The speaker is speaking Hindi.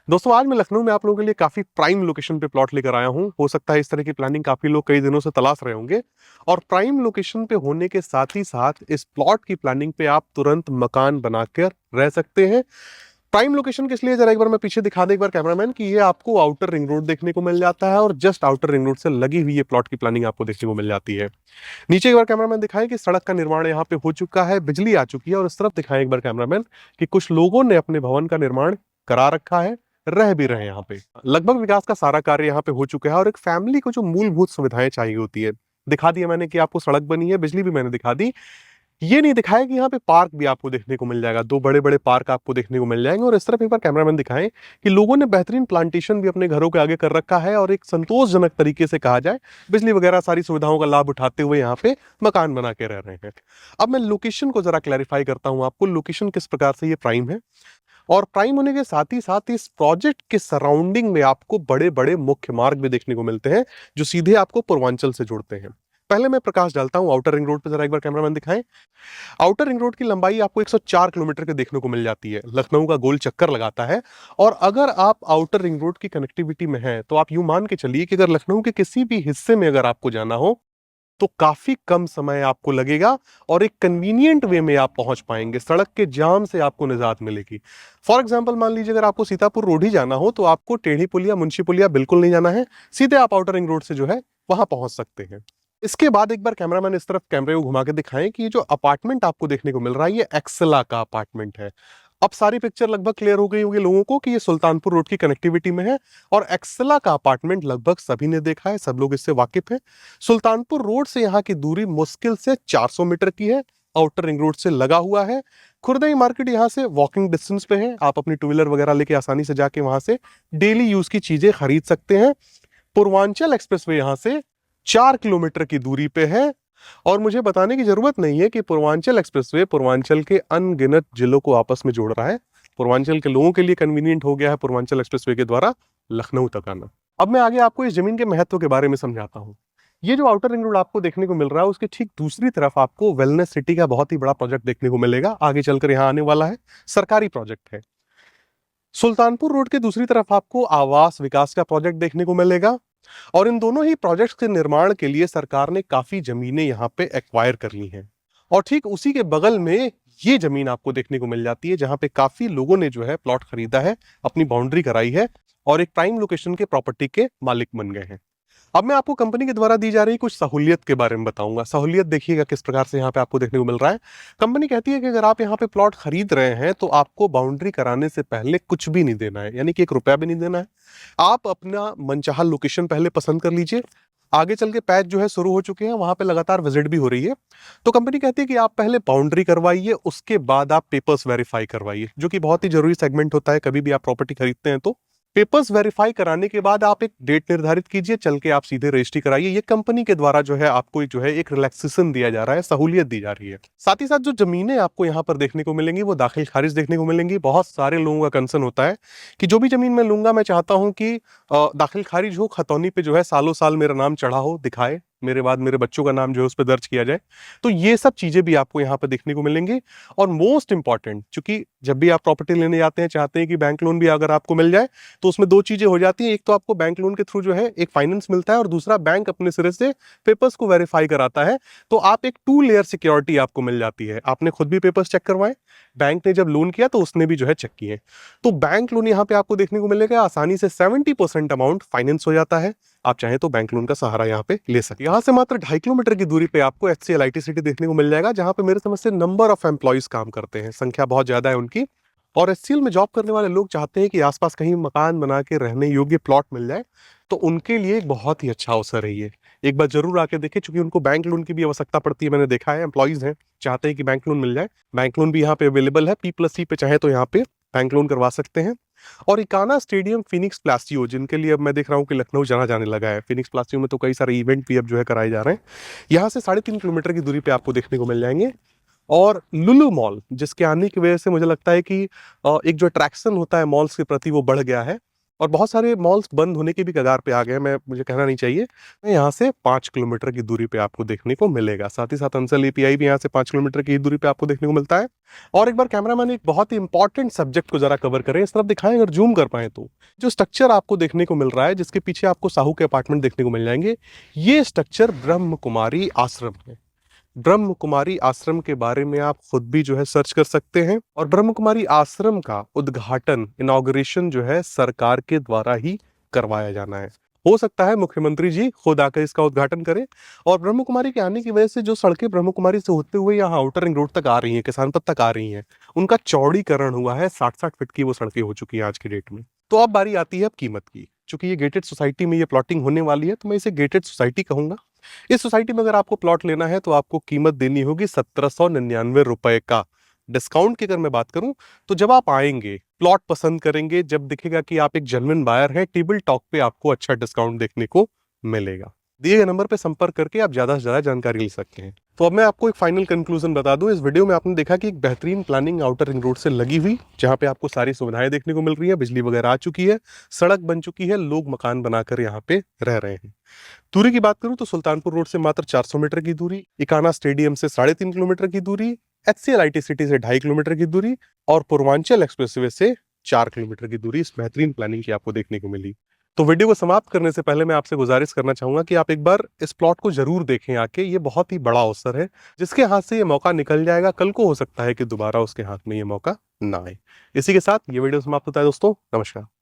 दोस्तों आज मैं लखनऊ में आप लोगों के लिए काफी प्राइम लोकेशन पे प्लॉट लेकर आया हूं। हो सकता है इस तरह की प्लानिंग काफी लोग कई दिनों से तलाश रहे होंगे और प्राइम लोकेशन पे होने के साथ ही साथ इस प्लॉट की प्लानिंग पे आप तुरंत मकान बनाकर रह सकते हैं। प्राइम लोकेशन किस लिए, जरा एक बार मैं पीछे दिखा दे एक बार कैमरामैन कि ये आपको आउटर रिंग रोड देखने को मिल जाता है और जस्ट आउटर रिंग रोड से लगी हुई ये प्लॉट की प्लानिंग आपको देखने को मिल जाती है। नीचे एक बार कैमरामैन दिखाएं कि सड़क का निर्माण यहाँ पे हो चुका है, बिजली आ चुकी है और इस तरफ दिखाएं एक बार कैमरामैन कि कुछ लोगों ने अपने भवन का निर्माण करा रखा है, रह भी रहे हैं यहाँ पे। लगभग विकास का सारा कार्य यहाँ पे हो चुका है और एक फैमिली को जो मूलभूत सुविधाएं चाहिए होती है दिखा दिया मैंने कि आपको सड़क बनी है, बिजली भी मैंने दिखा दी। ये नहीं दिखाया कि यहाँ पे पार्क भी आपको देखने को मिल जाएगा, दो बड़े बड़े पार्क आपको देखने को मिल जाएंगे। और इस तरफ एक बार कैमरामैन दिखाएं कि लोगों ने बेहतरीन प्लांटेशन भी अपने घरों के आगे कर रखा है और एक संतोषजनक तरीके से कहा जाए बिजली वगैरह सारी सुविधाओं का लाभ उठाते हुए यहाँ पे मकान बना के रह रहे हैं। अब मैं लोकेशन को जरा क्लैरिफाई करता हूँ आपको, लोकेशन किस प्रकार से ये प्राइम है और प्राइम होने के साथ ही साथ इस प्रोजेक्ट के सराउंडिंग में आपको बड़े बड़े मुख्य मार्ग भी देखने को मिलते हैं जो सीधे आपको पूर्वांचल से जुड़ते हैं। पहले मैं प्रकाश डालता हूं आउटर रिंग रोड पे, जरा एक बार कैमरामैन दिखाएं। आउटर रिंग रोड की लंबाई आपको 104 किलोमीटर के देखने को मिल जाती है, लखनऊ का गोल चक्कर लगाता है। और अगर आप आउटर रिंग रोड की कनेक्टिविटी में हैं तो आप यूं मान के चलिए कि अगर लखनऊ के किसी भी हिस्से में अगर आपको जाना हो तो काफी कम समय आपको लगेगा और एक कन्वीनियंट वे में आप पहुंच पाएंगे, सड़क के जाम से आपको निजात मिलेगी। फॉर एग्जांपल मान लीजिए अगर आपको सीतापुर रोड ही जाना हो तो आपको टेढ़ी पुलिया मुंशी पुलिया बिल्कुल नहीं जाना है, सीधे आप आउटर रिंग रोड से जो है वहां पहुंच सकते हैं। इसके बाद एक बार कैमरामैन इस तरफ कैमरे को घुमा के दिखाएं कि ये जो अपार्टमेंट आपको देखने को मिल रहा है ये एक्सेला का अपार्टमेंट है। अब सारी पिक्चर लगभग क्लियर हो गई होगी लोगों को कि ये सुल्तानपुर रोड की कनेक्टिविटी में है और एक्सेला का अपार्टमेंट लगभग सभी ने देखा है, सब लोग इससे वाकिफ हैं। सुल्तानपुर रोड से यहाँ की दूरी मुश्किल से 400 मीटर की है, आउटर रिंग रोड से लगा हुआ है। खुरदई मार्केट यहाँ से वॉकिंग डिस्टेंस पे है, आप अपनी टू व्हीलर वगैरह लेके आसानी से जाके वहां से डेली यूज की चीजें खरीद सकते हैं। पूर्वांचल एक्सप्रेसवे यहाँ से 4 किलोमीटर की दूरी पे है और मुझे बताने की जरूरत नहीं है कि पूर्वांचल एक्सप्रेसवे पूर्वांचल के अनगिनत जिलों को आपस में जोड़ रहा है। पूर्वांचल के लोगों के लिए कन्वीनियंट हो गया है पूर्वांचल एक्सप्रेसवे के द्वारा लखनऊ तक आना। अब मैं आगे आपको इस जमीन के महत्व के बारे में समझाता हूँ। ये जो आउटर रिंग रोड आपको देखने को मिल रहा है उसके ठीक दूसरी तरफ आपको वेलनेस सिटी का बहुत ही बड़ा प्रोजेक्ट देखने को मिलेगा, आगे चलकर यहाँ आने वाला है, सरकारी प्रोजेक्ट है। सुल्तानपुर रोड के दूसरी तरफ आपको आवास विकास का प्रोजेक्ट देखने को मिलेगा और इन दोनों ही प्रोजेक्ट्स के निर्माण के लिए सरकार ने काफी जमीनें यहाँ पे एक्वायर कर ली हैं। और ठीक उसी के बगल में ये जमीन आपको देखने को मिल जाती है जहां पे काफी लोगों ने जो है प्लॉट खरीदा है, अपनी बाउंड्री कराई है और एक प्राइम लोकेशन के प्रॉपर्टी के मालिक बन गए हैं। अब मैं आपको कंपनी के द्वारा दी जा रही कुछ सहूलियत के बारे में बताऊंगा। सहूलियत देखिएगा किस प्रकार से यहाँ पे आपको देखने को मिल रहा है। कंपनी कहती है कि अगर आप यहाँ पे प्लॉट खरीद रहे हैं तो आपको बाउंड्री कराने से पहले कुछ भी नहीं देना है, यानी कि 1 रुपया भी नहीं देना है। आप अपना मनचाहा लोकेशन पहले पसंद कर लीजिए, आगे चल के पैच जो है शुरू हो चुके हैं, वहां पे लगातार विजिट भी हो रही है। तो कंपनी कहती है कि आप पहले बाउंड्री करवाइए, उसके बाद आप पेपर्स वेरीफाई करवाइए, जो कि बहुत ही जरूरी सेगमेंट होता है कभी भी आप प्रॉपर्टी खरीदते हैं। तो पेपर्स वेरीफाई कराने के बाद आप एक डेट निर्धारित कीजिए, चल के आप सीधे रजिस्ट्री कराइए। ये कंपनी के द्वारा जो है आपको जो है एक रिलैक्सेशन दिया जा रहा है, सहूलियत दी जा रही है। साथ ही साथ जो जमीनें आपको यहाँ पर देखने को मिलेंगी वो दाखिल खारिज देखने को मिलेंगी। बहुत सारे लोगों का कंसर्न होता है कि जो भी जमीन मैं लूंगा मैं चाहता हूं कि दाखिल खारिज हो, खतौनी पे जो है सालों साल मेरा नाम चढ़ा हो, दिखाए, मेरे बाद मेरे बच्चों का नाम जो है उस पर दर्ज किया जाए। तो ये सब चीजें भी आपको यहाँ पर देखने को मिलेंगी। और मोस्ट इंपॉर्टेंट, चूंकि जब भी आप प्रॉपर्टी लेने जाते हैं चाहते हैं कि बैंक लोन भी अगर आपको मिल जाए तो उसमें दो चीजें हो जाती हैं। एक तो आपको बैंक लोन के थ्रू जो है एक फाइनेंस मिलता है और दूसरा बैंक अपने सिरे से पेपर्स को वेरीफाई कराता है। तो आप एक 2 लेयर सिक्योरिटी आपको मिल जाती है। आपने खुद भी पेपर्स चेक करवाए, बैंक ने जब लोन किया तो उसने भी जो है चेक किए। तो बैंक लोन यहाँ पे आपको देखने को मिलेगा, आसानी से 70% अमाउंट फाइनेंस हो जाता है। आप चाहें तो बैंक लोन का सहारा यहाँ पे ले सकते हैं। यहाँ से मात्र 2.5 किलोमीटर की दूरी पे आपको HCL IT सिटी देखने को मिल जाएगा, जहां पे मेरे समझ से नंबर ऑफ एम्प्लॉइज काम करते हैं, संख्या बहुत ज्यादा है उनकी। और HCL में जॉब करने वाले लोग चाहते हैं कि आसपास कहीं मकान बना के रहने योग्य प्लॉट मिल जाए, तो उनके लिए एक बहुत ही अच्छा अवसर है ये। एक बार जरूर आके देखें, क्योंकि उनको बैंक लोन की भी आवश्यकता पड़ती है, मैंने देखा है एम्प्लॉइज हैं चाहते हैं कि बैंक लोन मिल जाए। बैंक लोन भी यहाँ पे अवेलेबल है, P+C पे चाहे तो यहाँ पे बैंक लोन करवा सकते हैं। और इकाना स्टेडियम फिनिक्स प्लासियो, जिनके लिए अब मैं देख रहा हूँ कि लखनऊ जाना जाने लगा है, फिनिक्स प्लासियो में तो कई सारे इवेंट भी अब जो है कराए जा रहे हैं, यहाँ से 3.5 किलोमीटर की दूरी पे आपको देखने को मिल जाएंगे। और लुलु मॉल, जिसके आने की वजह से मुझे लगता है कि एक जो अट्रैक्शन होता है मॉल्स के प्रति वो बढ़ गया है। और बहुत सारे मॉल्स बंद होने की भी कगार पे आ गए हैं, मुझे कहना नहीं चाहिए। यहाँ से 5 किलोमीटर की दूरी पे आपको देखने को मिलेगा। साथ ही साथ अंसल एपीआई भी यहाँ से 5 किलोमीटर की दूरी पे आपको देखने को मिलता है। और एक बार कैमरामैन एक बहुत ही इंपॉर्टेंट सब्जेक्ट को जरा कवर करें, इस तरफ दिखाएं अगर जूम कर पाए तो। जो स्ट्रक्चर आपको देखने को मिल रहा है, जिसके पीछे आपको साहू के अपार्टमेंट देखने को मिल जाएंगे, ये स्ट्रक्चर ब्रह्म कुमारी आश्रम है। ब्रह्म कुमारी आश्रम के बारे में आप खुद भी जो है सर्च कर सकते हैं। और ब्रह्म कुमारी आश्रम का उद्घाटन, इनॉग्रेशन जो है सरकार के द्वारा ही करवाया जाना है। हो सकता है मुख्यमंत्री जी खुद आकर इसका उद्घाटन करें। और ब्रह्म कुमारी के आने की वजह से जो सड़कें ब्रह्म कुमारी से होते हुए यहाँ आउटर रिंग रोड तक आ रही हैं, किसान पथ तक आ रही हैं, उनका चौड़ीकरण हुआ है। 60-60 फीट की वो सड़कें हो चुकी हैं आज की डेट में। तो अब बारी आती है अब कीमत की। चूंकि ये गेटेड सोसाइटी में ये प्लॉटिंग होने वाली है, तो मैं इसे गेटेड सोसाइटी कहूंगा। इस सोसाइटी में अगर आपको प्लॉट लेना है तो आपको कीमत देनी होगी 1799 रुपए का। डिस्काउंट की अगर मैं बात करूं तो जब आप आएंगे, प्लॉट पसंद करेंगे, जब दिखेगा कि आप एक जेन्युइन बायर हैं, टेबल टॉक पे आपको अच्छा डिस्काउंट देखने को मिलेगा। दिए गए नंबर पे संपर्क करके आप ज्यादा से ज्यादा जानकारी ले सकते हैं। तो अब मैं आपको एक फाइनल कंक्लूजन बता दूं। इस वीडियो में आपने देखा कि एक बेहतरीन प्लानिंग आउटर रिंग रोड से लगी हुई, जहां पे आपको सारी सुविधाएं देखने को मिल रही है, बिजली वगैरह आ चुकी है, सड़क बन चुकी है, लोग मकान बनाकर यहाँ पे रह रहे हैं। दूरी की बात करूं तो सुल्तानपुर रोड से मात्र 400 मीटर की दूरी, इकाना स्टेडियम से 3.5 किलोमीटर की दूरी, एचसीएल आईटी सिटी से 2.5 किलोमीटर की दूरी और पूर्वांचल एक्सप्रेसवे से 4 किलोमीटर की दूरी इस बेहतरीन प्लानिंग की आपको देखने को मिली। तो वीडियो को समाप्त करने से पहले मैं आपसे गुजारिश करना चाहूंगा कि आप एक बार इस प्लॉट को जरूर देखें आके। ये बहुत ही बड़ा अवसर है, जिसके हाथ से ये मौका निकल जाएगा, कल को हो सकता है कि दोबारा उसके हाथ में ये मौका ना आए। इसी के साथ ये वीडियो समाप्त होता है दोस्तों। नमस्कार।